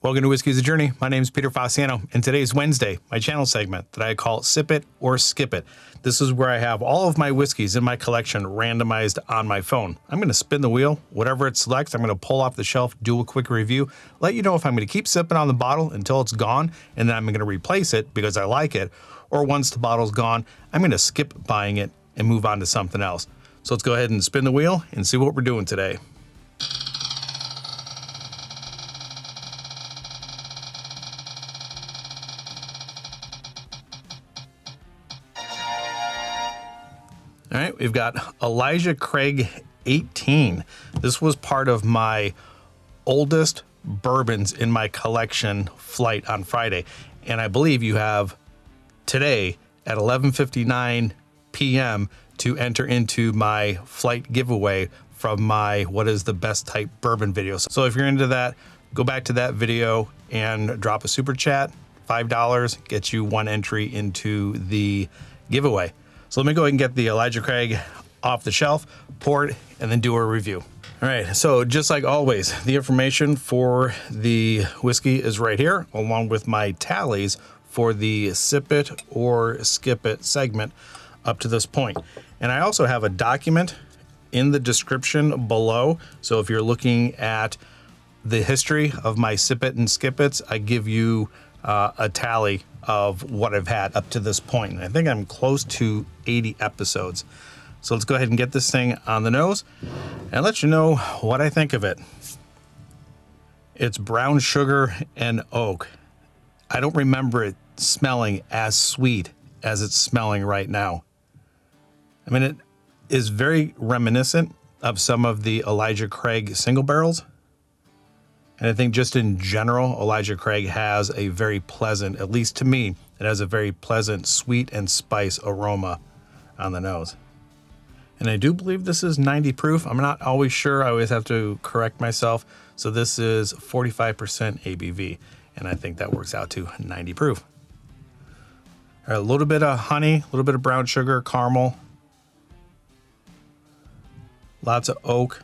Welcome to Whiskey's a Journey. My name is Peter Fossiano, and today is Wednesday, my channel segment that I call Sip It or Skip It. This is where I have all of my whiskeys in my collection randomized on my phone. I'm going to spin the wheel. Whatever it selects, I'm going to pull off the shelf, do a quick review, let you know if I'm going to keep sipping on the bottle until it's gone, and then I'm going to replace it because I like it, or once the bottle's gone, I'm going to skip buying it and move on to something else. So let's go ahead and spin the wheel and see what we're doing today. All right, we've got Elijah Craig 18. This was part of my oldest bourbons in my collection flight on Friday. And I believe you have today at 11:59 p.m. to enter into my flight giveaway from my What is the Best Type Bourbon video. So if you're into that, go back to that video and drop a super chat. $5 gets you one entry into the giveaway. So let me go ahead and get the Elijah Craig off the shelf, pour it, and then do a review. All right, so just like always, the information for the whiskey is right here, along with my tallies for the Sip It or Skip It segment up to this point. And I also have a document in the description below. So if you're looking at the history of my Sip It and Skip It's, I give you a tally of what I've had up to this point. And I think I'm close to 80 episodes. So let's go ahead and get this thing on the nose and let you know what I think of it. It's brown sugar and oak. I don't remember it smelling as sweet as it's smelling right now. I mean, it is very reminiscent of some of the Elijah Craig single barrels. And I think just in general, Elijah Craig has a very pleasant, at least to me, it has a very pleasant sweet and spice aroma on the nose. And I do believe this is 90 proof. I'm not always sure. I always have to correct myself. So this is 45% ABV. And I think that works out to 90 proof. All right, a little bit of honey, a little bit of brown sugar, caramel. Lots of oak.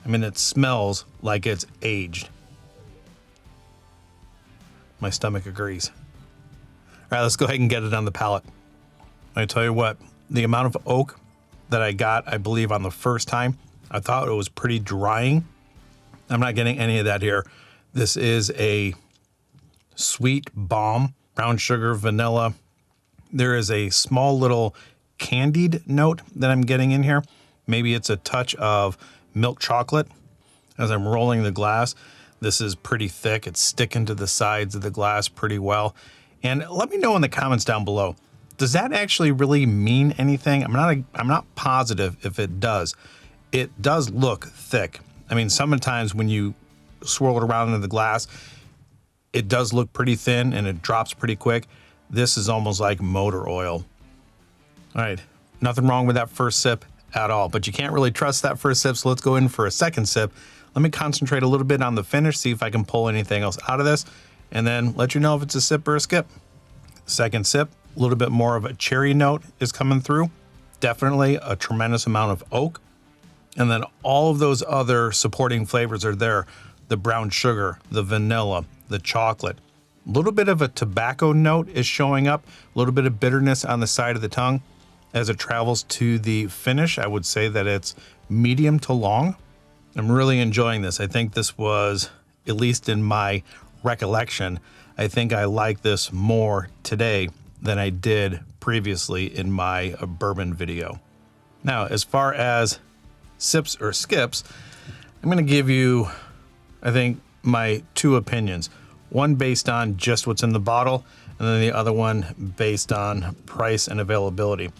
I mean, it smells like it's aged. My stomach agrees. All right, let's go ahead and get it on the palate. I tell you what, the amount of oak that I got, I believe on the first time, I thought it was pretty drying. I'm not getting any of that here. This is a sweet bomb, brown sugar, vanilla. There is a small little candied note that I'm getting in here. Maybe it's a touch of milk chocolate as I'm rolling the glass. This is pretty thick. It's sticking to the sides of the glass pretty well. And let me know in the comments down below, does that actually really mean anything? I'm not positive if it does. It does look thick. I mean, sometimes when you swirl it around into the glass, it does look pretty thin and it drops pretty quick. This is almost like motor oil. All right, nothing wrong with that first sip at all, but you can't really trust that first sip, so let's go in for a second sip. Let me concentrate a little bit on the finish, see if I can pull anything else out of this, and then let you know if it's a sip or a skip. Second sip, a little bit more of a cherry note is coming through. Definitely a tremendous amount of oak. And then all of those other supporting flavors are there. The brown sugar, the vanilla, the chocolate. A little bit of a tobacco note is showing up, a little bit of bitterness on the side of the tongue. As it travels to the finish, I would say that it's medium to long. I'm really enjoying this. I think this was, at least in my recollection, I think I like this more today than I did previously in my bourbon video. Now, as far as sips or skips, I'm going to give you, I think, my two opinions. One based on just what's in the bottle, and then the other one based on price and availability.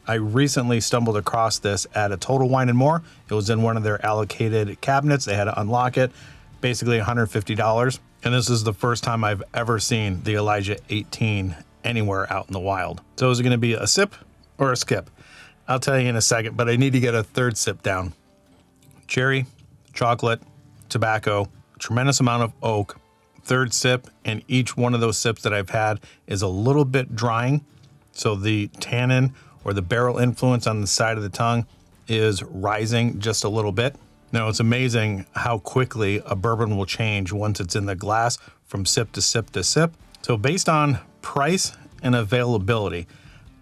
I recently stumbled across this at a Total Wine & More. It was in one of their allocated cabinets. They had to unlock it, basically $150. And this is the first time I've ever seen the Elijah 18 anywhere out in the wild. So is it gonna be a sip or a skip? I'll tell you in a second, but I need to get a third sip down. Cherry, chocolate, tobacco, tremendous amount of oak. Third sip, and each one of those sips that I've had is a little bit drying. So the tannin or the barrel influence on the side of the tongue is rising just a little bit. Now, it's amazing how quickly a bourbon will change once it's in the glass from sip to sip to sip. So based on price and availability,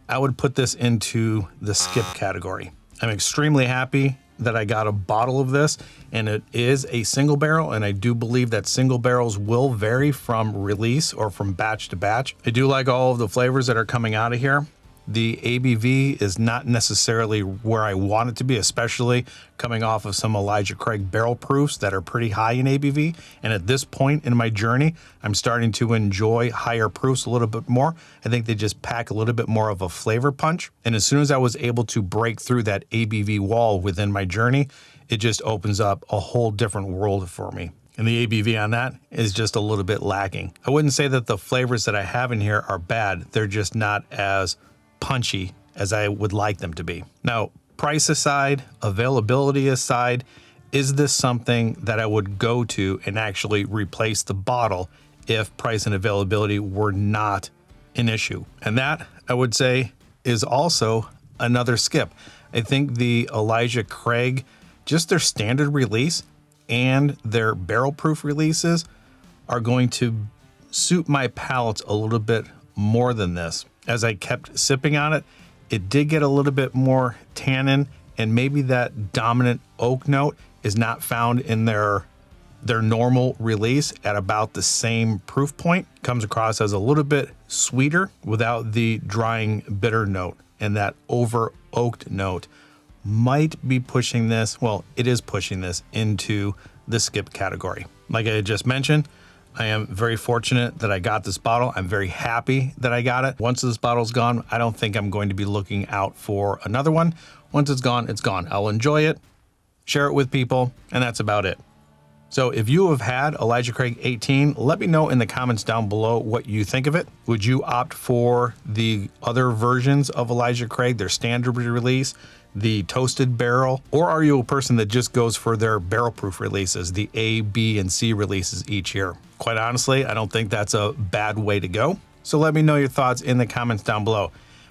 I would put this into the skip category. I'm extremely happy that I got a bottle of this, and it is a single barrel, and I do believe that single barrels will vary from release or from batch to batch. I do like all of the flavors that are coming out of here. The ABV is not necessarily where I want it to be, especially coming off of some Elijah Craig barrel proofs that are pretty high in ABV. And at this point in my journey, I'm starting to enjoy higher proofs a little bit more. I think they just pack a little bit more of a flavor punch. And as soon as I was able to break through that ABV wall within my journey, it just opens up a whole different world for me. And the ABV on that is just a little bit lacking. I wouldn't say that the flavors that I have in here are bad. They're just not as punchy as I would like them to be. Now, price aside, availability aside, is this something that I would go to and actually replace the bottle if price and availability were not an issue? And that, I would say, is also another skip. I think the Elijah Craig, just their standard release and their barrel proof releases are going to suit my palate a little bit more than this. As I kept sipping on it, it did get a little bit more tannin, and maybe that dominant oak note is not found in their normal release at about the same proof point. Comes across as a little bit sweeter without the drying bitter note, and that over oaked note might be pushing this, well, it is pushing this into the skip category. Like I just mentioned, I am very fortunate that I got this bottle. I'm very happy that I got it. Once this bottle's gone, I don't think I'm going to be looking out for another one. Once it's gone, it's gone. I'll enjoy it, share it with people, and that's about it. So if you have had Elijah Craig 18, let me know in the comments down below what you think of it. Would you opt for the other versions of Elijah Craig, their standard release, the toasted barrel, or are you a person that just goes for their barrel proof releases, the A, B, and C releases each year? Quite honestly, I don't think that's a bad way to go. So let me know your thoughts in the comments down below.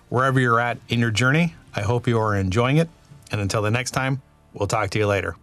Wherever you're at in your journey, I hope you are enjoying it. And until the next time, we'll talk to you later.